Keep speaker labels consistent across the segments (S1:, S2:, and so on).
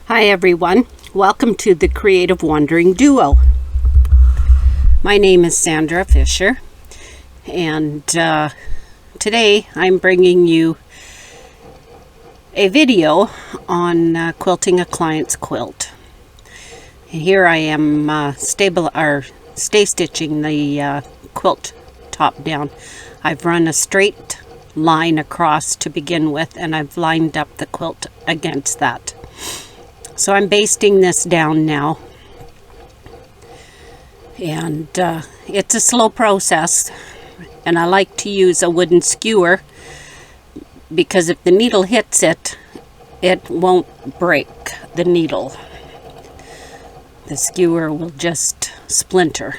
S1: Hi everyone, welcome to the Creative Wandering Duo. My name is Sandra Fisher, and today I'm bringing you a video on quilting a client's quilt. Here I am stay stitching the quilt top down. I've run a straight line across to begin with, and I've lined up the quilt against that. So I'm basting this down now, and it's a slow process, and I like to use a wooden skewer because if the needle hits it, it won't break the needle. The skewer will just splinter.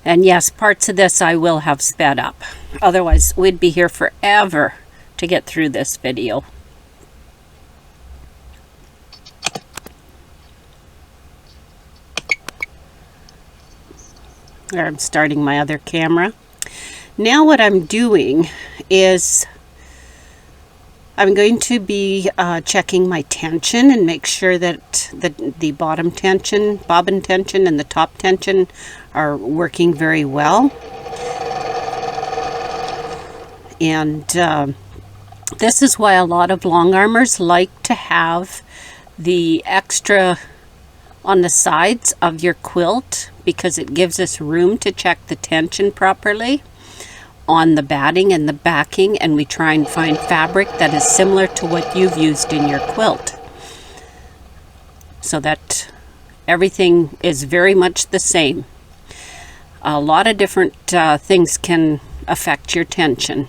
S1: And yes, parts of this I will have sped up, otherwise we'd be here forever to get through this video. I'm starting my other camera. Now what I'm doing is I'm going to be checking my tension and make sure that the bottom tension, bobbin tension, and the top tension are working very well. And this is why a lot of longarmers like to have the extra on the sides of your quilt, because it gives us room to check the tension properly on the batting and the backing, and we try and find fabric that is similar to what you've used in your quilt, so that everything is very much the same. A lot of different things can affect your tension.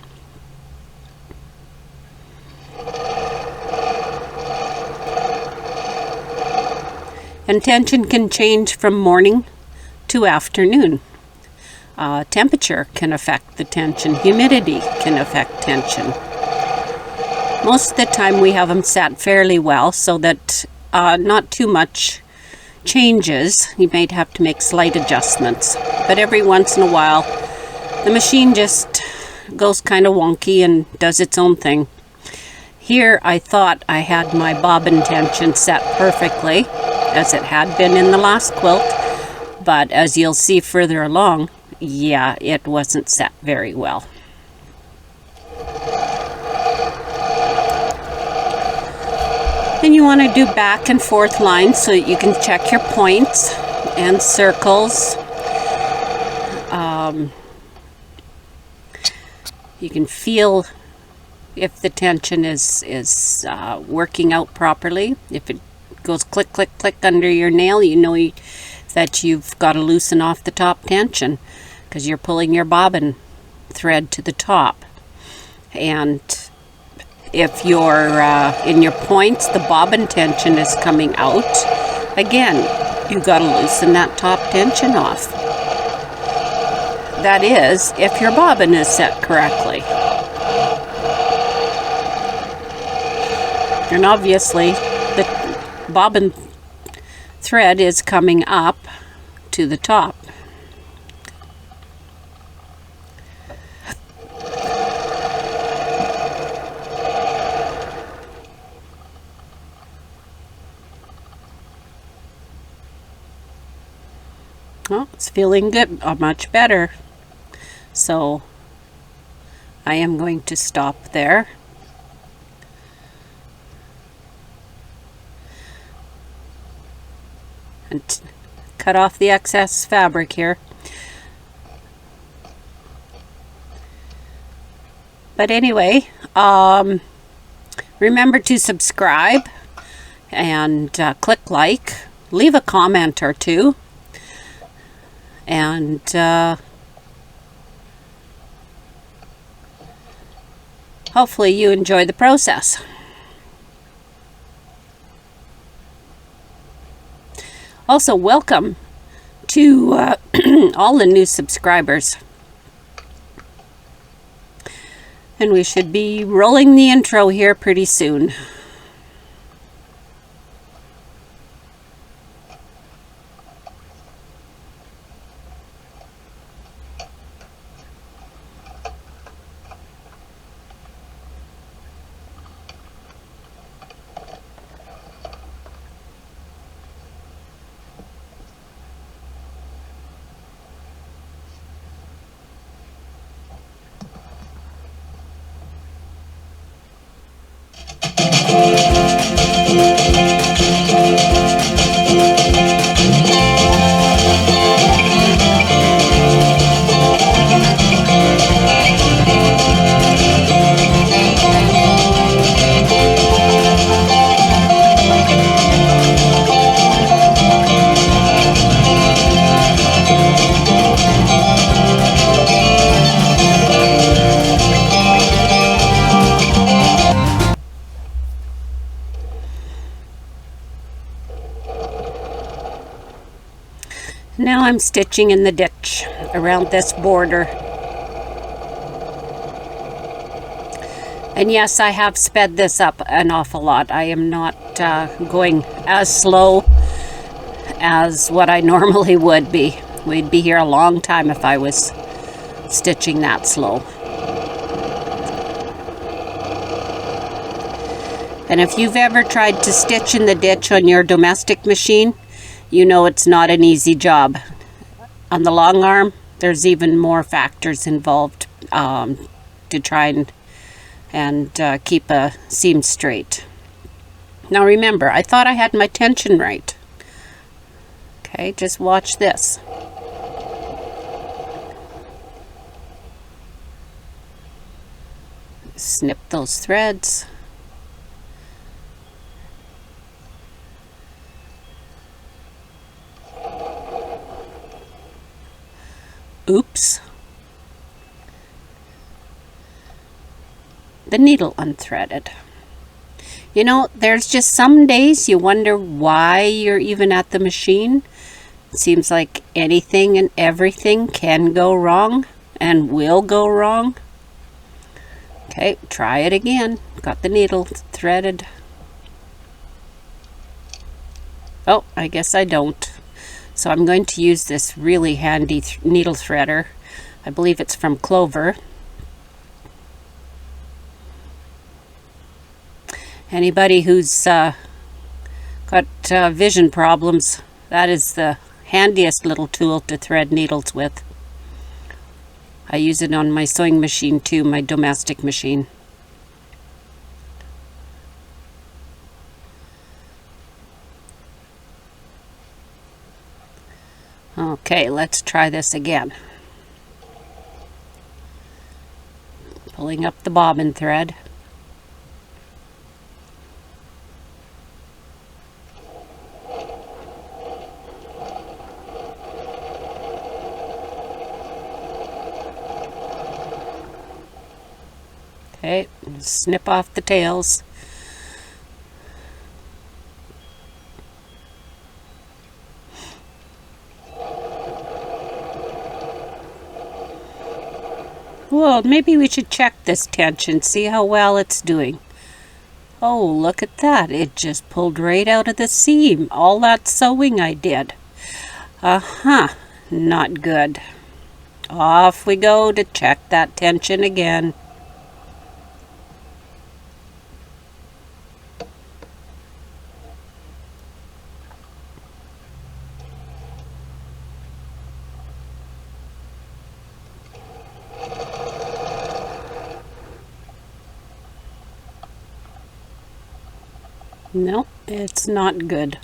S1: And tension can change from morning to afternoon. Temperature can affect the tension. Humidity can affect tension. Most of the time we have them set fairly well so that not too much changes. You might have to make slight adjustments. But every once in a while, the machine just goes kind of wonky and does its own thing. Here I thought I had my bobbin tension set perfectly, as it had been in the last quilt, but as you'll see further along, yeah, it wasn't set very well. And you want to do back and forth lines so that you can check your points and circles. You can feel if the tension is working out properly. If it goes click, click, click under your nail, you know that you've got to loosen off the top tension because you're pulling your bobbin thread to the top. And if you're in your points, the bobbin tension is coming out, again, you've got to loosen that top tension off. That is, if your bobbin is set correctly. And obviously, the bobbin thread is coming up to the top. Well, it's feeling good, much better. So I am going to stop there. And cut off the excess fabric here. But anyway, remember to subscribe and click like, leave a comment or two, and hopefully you enjoy the process. Also, welcome to all the new subscribers. And we should be rolling the intro here pretty soon. Now I'm stitching in the ditch around this border. And yes, I have sped this up an awful lot. I am not going as slow as what I normally would be. We'd be here a long time if I was stitching that slow. And if you've ever tried to stitch in the ditch on your domestic machine, you know it's not an easy job. On the Longarm, there's even more factors involved to try and keep a seam straight. Now remember, I thought I had my tension right. Okay, just watch this. Snip those threads. Oops. The needle unthreaded. You know, there's just some days you wonder why you're even at the machine. It seems like anything and everything can go wrong and will go wrong. Okay, try it again. Got the needle threaded. Oh, I guess I don't. So I'm going to use this really handy needle threader. I believe it's from Clover. Anybody who's got vision problems, that is the handiest little tool to thread needles with. I use it on my sewing machine too, my domestic machine. Okay, let's try this again. Pulling up the bobbin thread. Okay, snip off the tails. Well, maybe we should check this tension, see how well it's doing. Oh, look at that. It just pulled right out of the seam. All that sewing I did. Not good. Off we go to check that tension again. No, it's not good.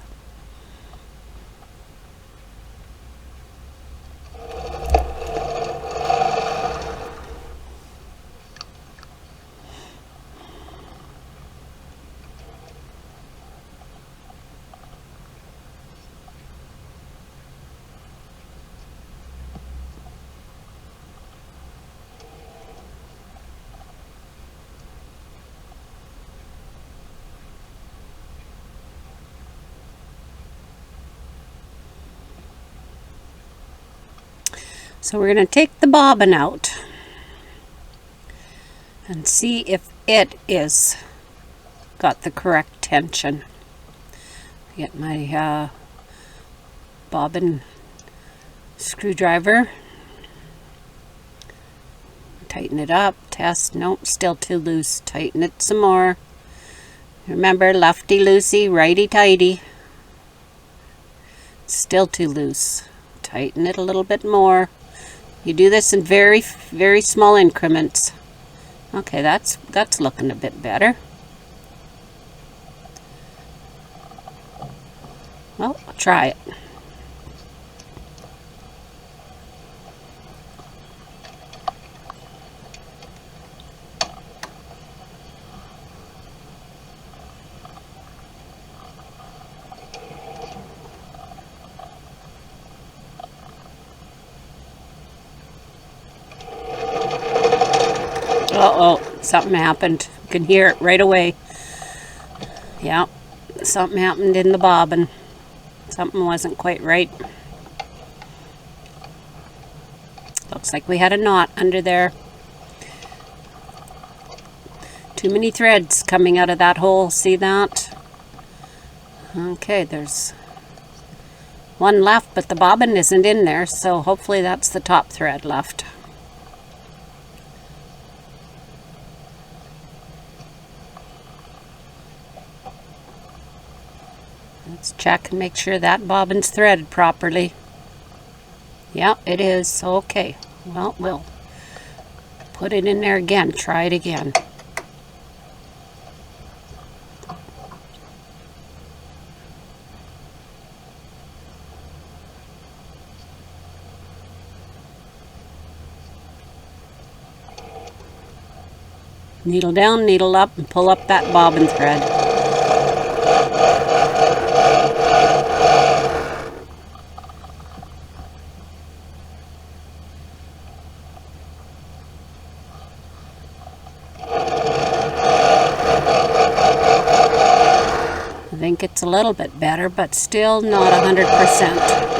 S1: So we're going to take the bobbin out and see if it is got the correct tension. Get my bobbin screwdriver, tighten it up, test. Nope, still too loose. Tighten it some more. Remember, lefty loosey, righty tighty. Still too loose. Tighten it a little bit more. You do this in very, very small increments. Okay, that's looking a bit better. Well, I'll try it. Uh-oh, something happened. You can hear it right away. Yeah, something happened in the bobbin. Something wasn't quite right. looks like we had a knot under there. Too many threads coming out of that hole, see that? Okay, there's one left, but the bobbin isn't in there, so hopefully that's the top thread left. Let's check and make sure that bobbin's threaded properly. Yeah, it is. Okay. Well, we'll put it in there again. Try it again. Needle down, needle up, and pull up that bobbin thread. I think it's a little bit better, but still not 100%.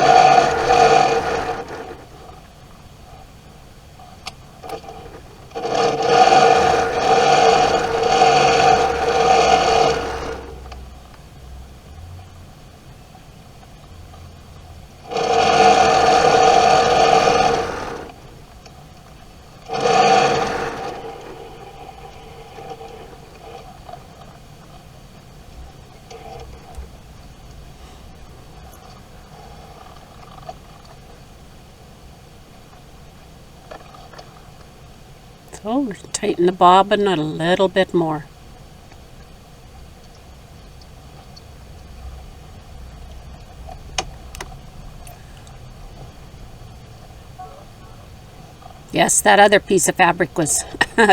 S1: So tighten the bobbin a little bit more. Yes, that other piece of fabric was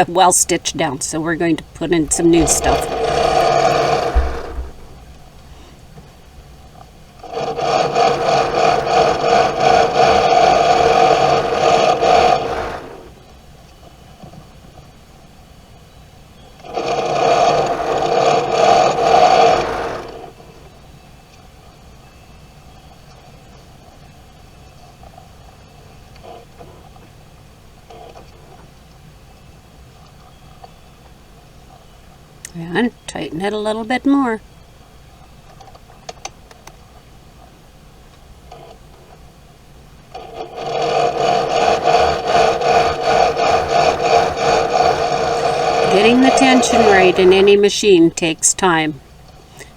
S1: well stitched down, so we're going to put in some new stuff. And tighten it a little bit more. Getting the tension right in any machine takes time,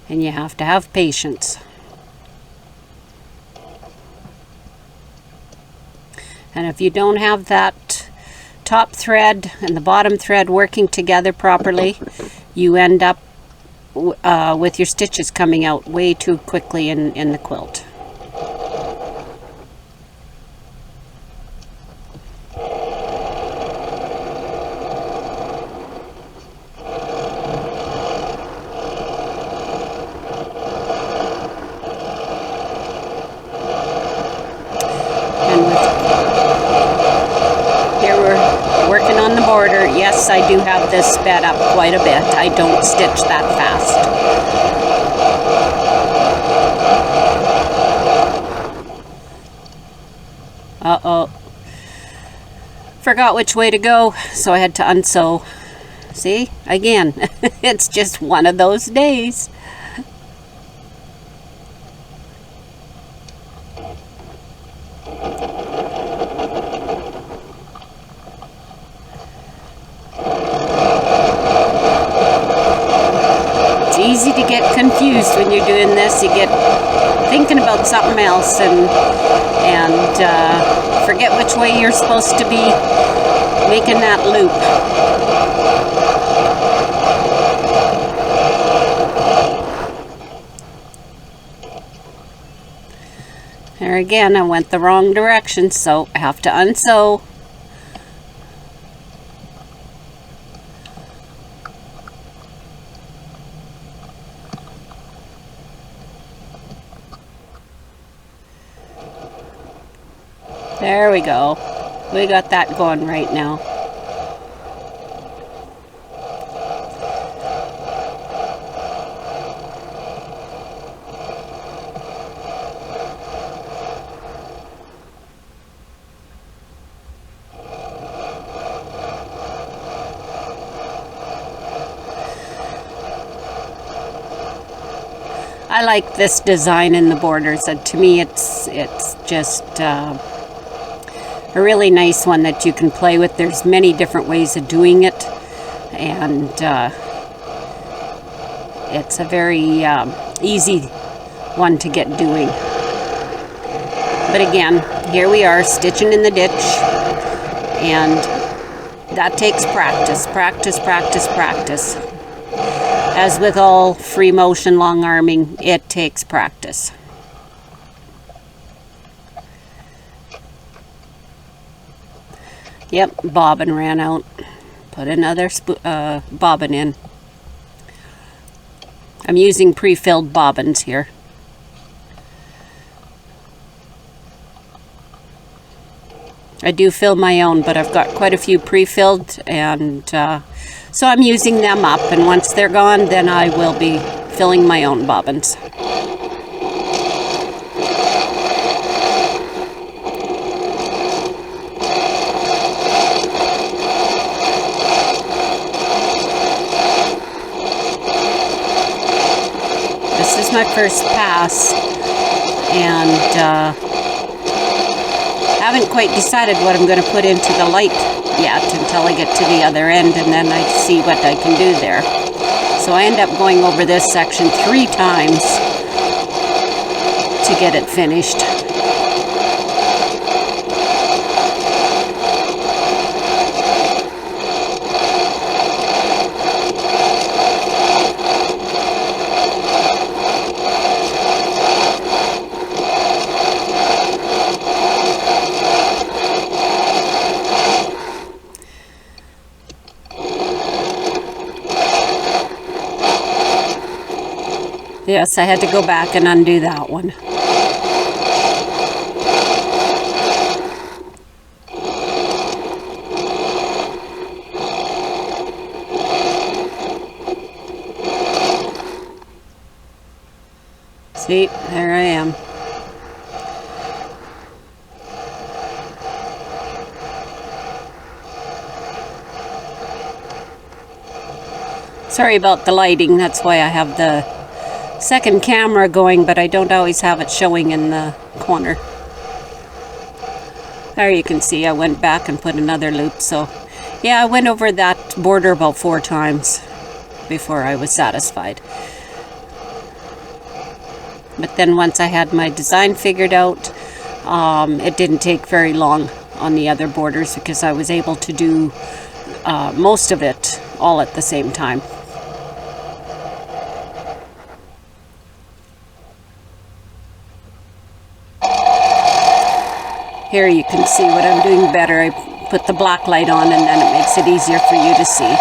S1: and you have to have patience. And if you don't have that top thread and the bottom thread working together properly, you end up with your stitches coming out way too quickly in the quilt. Yes, I do have this sped up quite a bit. I don't stitch that fast. Uh-oh. Forgot which way to go, so I had to unsew. See? Again, it's just one of those days. Easy to get confused when you're doing this. You get thinking about something else and forget which way you're supposed to be making that loop. There again, I went the wrong direction, so I have to unsew. There we go. We got that going right now. I like this design in the borders. To me, it's just a really nice one that you can play with. There's many different ways of doing it, and it's a very easy one to get doing. But again, here we are stitching in the ditch, and that takes practice, practice, practice, practice. As with all free motion long arming, it takes practice. Yep, bobbin ran out. Put another bobbin in. I'm using pre-filled bobbins here. I do fill my own, but I've got quite a few pre-filled, and so I'm using them up, and once they're gone, then I will be filling my own bobbins. This is my first pass, and haven't quite decided what I'm going to put into the light yet until I get to the other end, and then I see what I can do there. So I end up going over this section 3 times to get it finished. Yes, I had to go back and undo that one. See, there I am. Sorry about the lighting, that's why I have the second camera going, but I don't always have it showing in the corner. There you can see I went back and put another loop. So yeah, I went over that border about 4 times before I was satisfied. But then once I had my design figured out, it didn't take very long on the other borders because I was able to do most of it all at the same time. Here you can see what I'm doing better. I put the black light on, and then it makes it easier for you to see.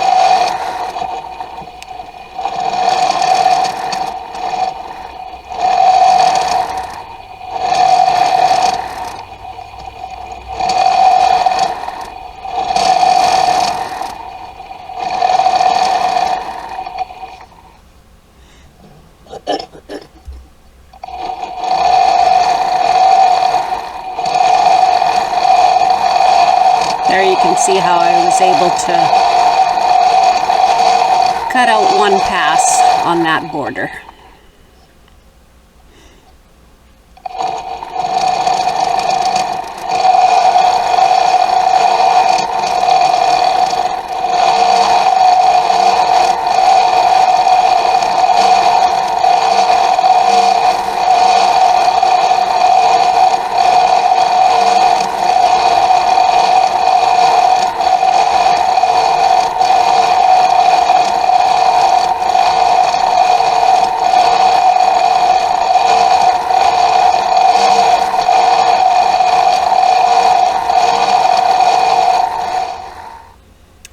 S1: There you can see how I was able to cut out one pass on that border.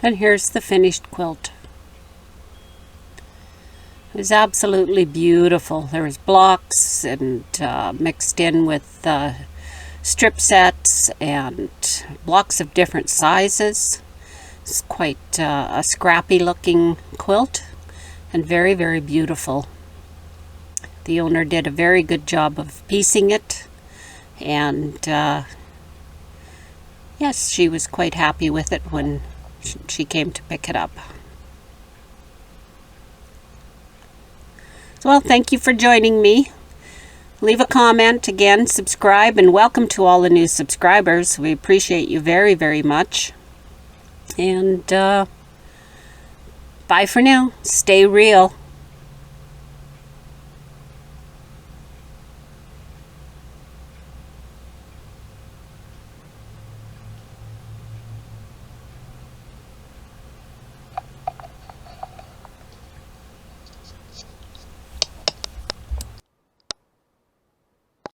S1: And here's the finished quilt. It was absolutely beautiful. There was blocks and mixed in with strip sets and blocks of different sizes. It's quite a scrappy looking quilt and very, very beautiful. The owner did a very good job of piecing it, and yes, she was quite happy with it when she came to pick it up. Well, thank you for joining me. Leave a comment again, subscribe, and welcome to all the new subscribers. We appreciate you very, very much. And bye for now. Stay real.